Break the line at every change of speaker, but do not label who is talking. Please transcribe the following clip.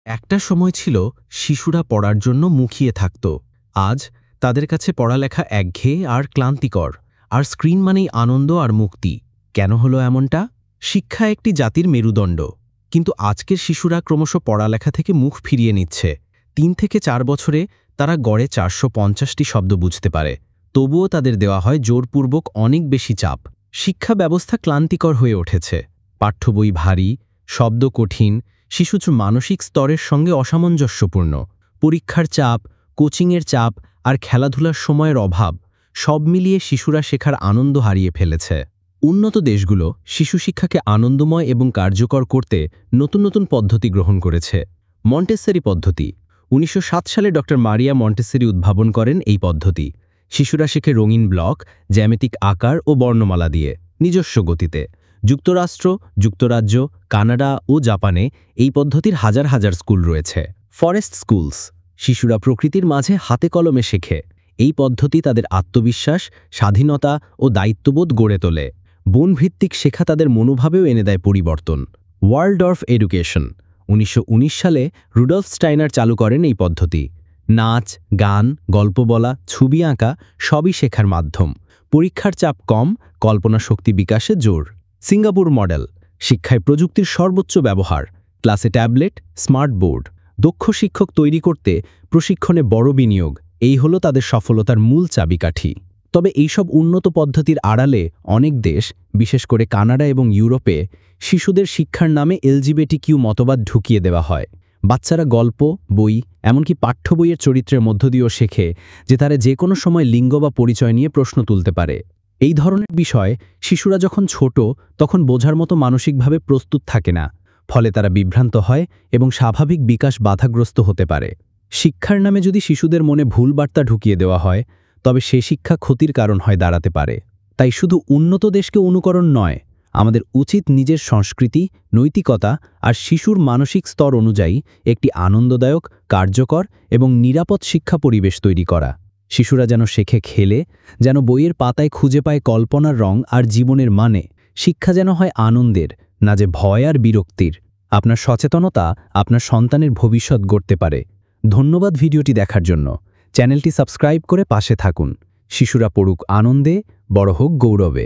একটা সময় ছিল শিশুরা পড়ার জন্য মুখিয়ে থাকত। আজ তাদের কাছে পড়ালেখা একঘেয়ে আর ক্লান্তিকর, আর স্ক্রিন মানেই আনন্দ আর মুক্তি। কেন হলো এমনটা? শিক্ষা একটি জাতির মেরুদণ্ড, কিন্তু আজকের শিশুরা ক্রমশ পড়ালেখা থেকে মুখ ফিরিয়ে নিচ্ছে। ৩ থেকে ৪ বছরে তারা গড়ে ৪৫০টি শব্দ বুঝতে পারে, তবুও তাদের দেওয়া হয় জোরপূর্বক অনেক বেশি চাপ। শিক্ষা ব্যবস্থা ক্লান্তিকর হয়ে উঠেছে। পাঠ্যবই ভারী, শব্দ কঠিন, শিশু মানসিক স্তরের সঙ্গে অসামঞ্জস্যপূর্ণ। পরীক্ষার চাপ, কোচিংয়ের চাপ আর খেলাধুলার সময়ের অভাব সব মিলিয়ে শিশুরা শেখার আনন্দ হারিয়ে ফেলেছে। উন্নত দেশগুলো শিশু শিক্ষাকে আনন্দময় এবং কার্যকর করতে নতুন নতুন পদ্ধতি গ্রহণ করেছে। মন্টেসরি পদ্ধতি ১৯০৭ সালে ড. মারিয়া মন্টেসরি উদ্ভাবন করেন এই পদ্ধতি। শিশুরা শেখে রঙিন ব্লক, জ্যামিতিক আকার ও বর্ণমালা দিয়ে, নিজস্ব গতিতে। যুক্তরাষ্ট্র, যুক্তরাজ্য, কানাডা ও জাপানে এই পদ্ধতির হাজার হাজার স্কুল রয়েছে। ফরেস্ট স্কুলস, শিশুরা প্রকৃতির মাঝে হাতে কলমে শেখে। এই পদ্ধতি তাদের আত্মবিশ্বাস, স্বাধীনতা ও দায়িত্ববোধ গড়ে তোলে। বনভিত্তিক শেখা তাদের মনোভাবেও এনে দেয় পরিবর্তন। ওয়ালডর্ফ এডুকেশন ১৯১৯ সালে রুডলফ স্টাইনার চালু করেন এই পদ্ধতি। নাচ, গান, গল্প বলা, ছবি আঁকা সবই শেখার মাধ্যম। পরীক্ষার চাপ কম, কল্পনা শক্তি বিকাশে জোর। সিঙ্গাপুর মডেল, শিক্ষায় প্রযুক্তির সর্বোচ্চ ব্যবহার, ক্লাসে ট্যাবলেট, স্মার্ট বোর্ড। দক্ষ শিক্ষক তৈরি করতে প্রশিক্ষণে বড় বিনিয়োগ, এই হলো তাদের সফলতার মূল চাবিকাঠি। তবে এইসব উন্নত পদ্ধতির আড়ালে অনেক দেশ, বিশেষ করে কানাডা এবং ইউরোপে, শিশুদের শিক্ষার নামে LGBTQ মতবাদ ঢুকিয়ে দেওয়া হয়। বাচ্চারা গল্প, বই, এমনকি পাঠ্য বইয়ের চরিত্রের মধ্য দিয়েও শেখে যে তারা যে কোনো সময় লিঙ্গ বা পরিচয় নিয়ে প্রশ্ন তুলতে পারে। এই ধরনের বিষয় শিশুরা যখন ছোট তখন বোঝার মতো মানসিকভাবে প্রস্তুত থাকে না, ফলে তারা বিভ্রান্ত হয় এবং স্বাভাবিক বিকাশ বাধাগ্রস্ত হতে পারে। শিক্ষার নামে যদি শিশুদের মনে ভুল বার্তা ঢুকিয়ে দেওয়া হয়, তবে সে শিক্ষা ক্ষতির কারণ হয়ে দাঁড়াতে পারে। তাই শুধু উন্নত দেশকে অনুকরণ নয়, আমাদের উচিত নিজের সংস্কৃতি, নৈতিকতা আর শিশুর মানসিক স্তর অনুযায়ী একটি আনন্দদায়ক, কার্যকর এবং নিরাপদ শিক্ষা পরিবেশ তৈরি করা। শিশুরা যেন শেখে খেলে, যেন বইয়ের পাতায় খুঁজে পায় কল্পনার রং আর জীবনের মানে। শিক্ষা যেন হয় আনন্দের, না যে ভয় আর বিরক্তির। আপনার সচেতনতা আপনার সন্তানের ভবিষ্যৎ গড়তে পারে। ধন্যবাদ ভিডিওটি দেখার জন্য। চ্যানেলটি সাবস্ক্রাইব করে পাশে থাকুন। শিশুরা পড়ুক আনন্দে, বড় হোক গৌরবে।